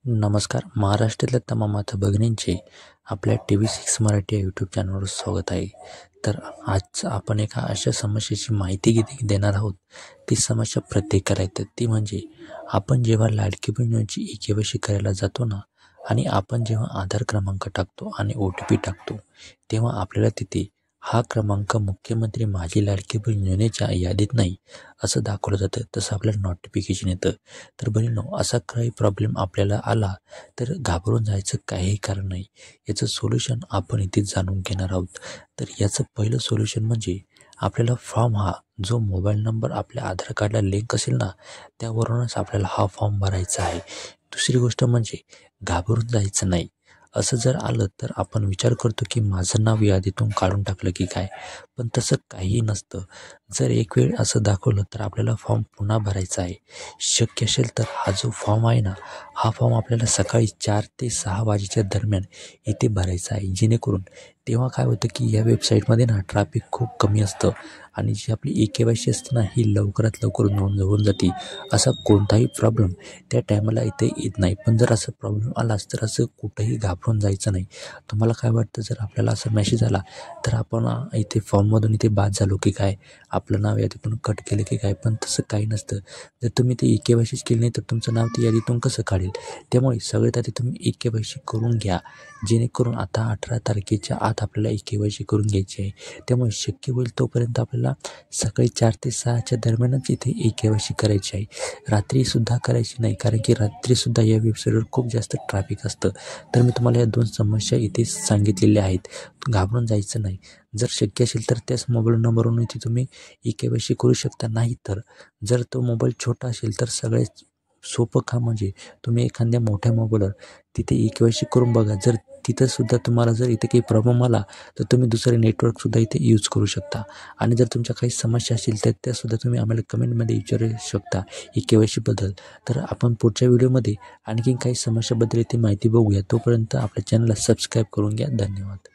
नमस्कार. महाराष्ट्रातल्या तमाम माता भगिनींचे आपल्या TV6 मराठी या यूट्यूब चॅनलवर स्वागत आहे. तर आज आपण एका अशा समस्येची माहिती देणार आहोत. ती समस्या प्रत्येकाला येते. ती म्हणजे आपण जेव्हा लाडकी बहीण योजनेची ई-के-वाय-सी करायला जातो ना, आणि आपण जेव्हा आधार क्रमांक टाकतो आणि OTP टाकतो, तेव्हा आपल्याला तिथे हा क्रमांक मुख्यमंत्री माझी लाडकी बहीण योजनेच्या यादीत नाही असं दाखवलं जातं. तसं आपल्याला नोटिफिकेशन येतं. तर बहिणींनो, असा काही प्रॉब्लेम आपल्याला आला तर घाबरून जायचं काहीही कारण नाही. याचं सोल्युशन आपण इथे जाणून घेणार आहोत. तर याचं पहिलं सोल्युशन म्हणजे आपल्याला फॉर्म हा जो मोबाईल नंबर आपल्या आधार कार्डला लिंक असेल ना, त्यावरूनच आपल्याला हा फॉर्म भरायचा आहे. दुसरी गोष्ट म्हणजे घाबरून जायचं नाही. असं जर आलं तर आपण विचार करतो की माझं नाव यादीतून काढून टाकलं की काय, पण तसं काहीही नसतं. जर एक वेळ असं दाखवलं तर आपल्याला फॉर्म पुन्हा भरायचा आहे. शक्य असेल तर हा जो फॉर्म आहे ना, हा फॉर्म आपल्याला सकाळी 4 ते 6 वाजेच्या दरम्यान इथे भरायचा आहे. जेणेकरून तेव्हा काय होतं की या वेबसाईटमध्ये ना ट्रॅफिक खूप कमी असतं आणि जी आपली ई-के-वाय-सी असते ना, ही लवकरात लवकर नोंद होऊन जाते. असा कोणताही प्रॉब्लेम त्या टायमाला इथे येत नाही. पण जर असा प्रॉब्लेम आलाच तर असं कुठंही घाबरून जायचं नाही. तुम्हाला काय वाटतं, जर आपल्याला असा मेसेज आला तर आपण इथे फॉर्ममधून इथे बाद झालो की काय, आपलं नाव यादीतून कट केलं की काय? पण तसं काही नसतं. जर तुम्ही ते ई-के-वाय-सीच केली नाही तर तुमचं नाव ते यादीतून कसं काढेल? त्यामुळे सगळ्यात आधी तुम्ही ई-के-वाय-सी करून घ्या. जेणेकरून आता 18 तारखेच्या आत आपल्याला ई-के-वाय-सी करून घ्यायची आहे. त्यामुळे शक्य होईल तोपर्यंत आपल्याला सकाळी 4 ते 6च्या दरम्यानच इथे ई-के-वाय-सी करायची आहे. रात्रीसुद्धा करायची नाही, कारण की रात्रीसुद्धा या वेबसाईटवर खूप जास्त ट्रॅफिक असतं. तर मी तुम्हाला या 2 समस्या इथे सांगितलेल्या आहेत. घाबरून जायचं नाही. जर शक्य असेल तर त्याच मोबाईल नंबरवरून इथे तुम्ही ई-के-वाय-सी करू शकता. नाही तर जर तो मोबाईल छोटा असेल तर सगळ्यात सोपं काम म्हणजे तुम्ही एखाद्या मोठ्या मोबाईलवर तिथे ई-के-वाय-सी करून बघा. जर तिथंसुद्धा तुम्हाला जर इथे काही प्रॉब्लेम आला तर तुम्ही दुसरं नेटवर्कसुद्धा इथे यूज करू शकता. आणि जर तुमच्या काही समस्या असतील तर त्यासुद्धा तुम्ही आम्हाला कमेंटमध्ये विचारू शकता ई-के-वाय-सीबद्दल. तर आपण पुढच्या व्हिडिओमध्ये आणखीन काही समस्याबद्दल इथे माहिती बघूया. तोपर्यंत आपल्या चॅनलला सबस्क्राईब करून घ्या. धन्यवाद.